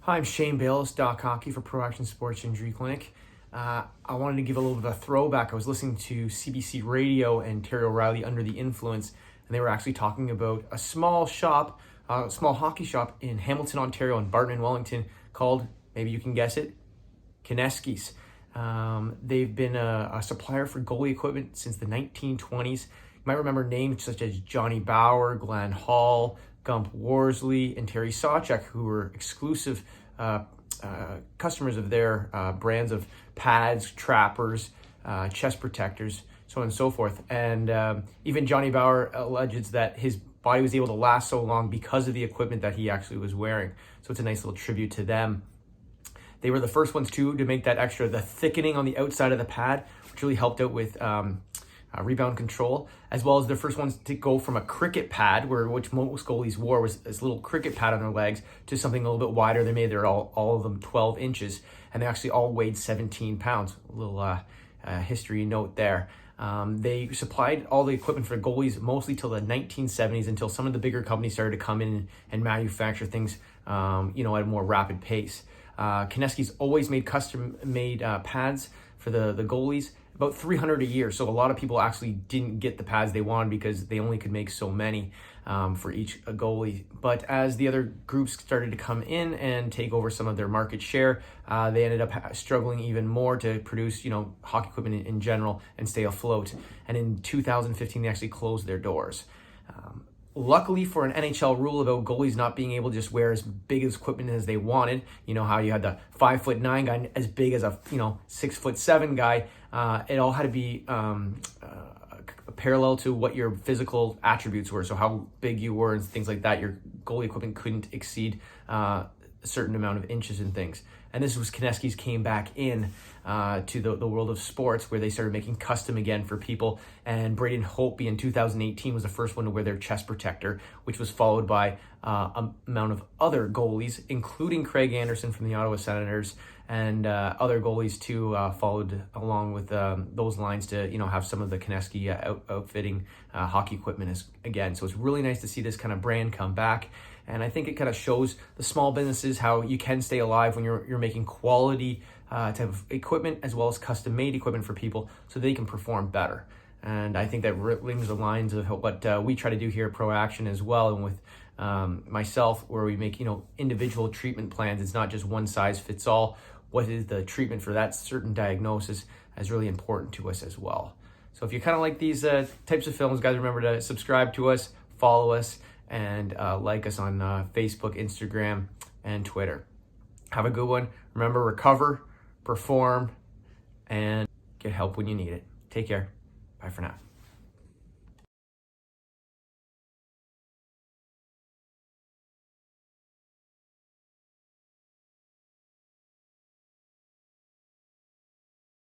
Hi, I'm Shane Bales, Doc Hockey for Pro Action Sports Injury Clinic. I wanted to give a little bit of a throwback. I was listening to CBC Radio and Terry O'Reilly Under the Influence, and they were actually talking about a small shop, a small hockey shop in Hamilton, Ontario, and Barton and Wellington called, maybe you can guess it, Kenesky's. They've been a supplier for goalie equipment since the 1920s. You might remember names such as Johnny Bauer, Glenn Hall, Gump Worsley, and Terry Sawchuk, who were exclusive customers of their brands of pads, trappers, chest protectors, so on and so forth. And even Johnny Bauer alleges that his body was able to last so long because of the equipment that he actually was wearing. So it's a nice little tribute to them. They were the first ones too to make that extra, the thickening on the outside of the pad, which really helped out with rebound control, as well as the first ones to go from a cricket pad, which most goalies wore was this little cricket pad on their legs, to something a little bit wider. They made all of them 12 inches, and they actually all weighed 17 pounds. A little history note there. They supplied all the equipment for goalies mostly till the 1970s, until some of the bigger companies started to come in and manufacture things at a more rapid pace. Kenesky's always made custom-made pads for the goalies, about 300 a year. So a lot of people actually didn't get the pads they wanted because they only could make so many for each goalie. But as the other groups started to come in and take over some of their market share, they ended up struggling even more to produce, hockey equipment in general and stay afloat. And in 2015, they actually closed their doors. Luckily for an NHL rule about goalies not being able to just wear as big as equipment as they wanted, how you had the 5'9" guy as big as a 6'7" guy, it all had to be parallel to what your physical attributes were. So how big you were and things like that. Your goalie equipment couldn't exceed a certain amount of inches and things. And this was Kenesky's came back in to the world of sports, where they started making custom again for people. And Braden Holtby in 2018 was the first one to wear their chest protector, which was followed by a amount of other goalies, including Craig Anderson from the Ottawa Senators, and other goalies too followed along with those lines to have some of the Kenesky outfitting hockey equipment again. So it's really nice to see this kind of brand come back. And I think it kind of shows the small businesses how you can stay alive when you're making quality type of equipment, as well as custom-made equipment for people so they can perform better. And I think that rings the lines of what we try to do here at Pro Action as well, and with myself, where we make individual treatment plans. It's not just one size fits all. What is the treatment for that certain diagnosis is really important to us as well. So if you kind of like these types of films, guys, remember to subscribe to us, follow us, and like us on Facebook, Instagram, and Twitter. Have a good one. Remember, recover, perform, and get help when you need it. Take care. Bye for now.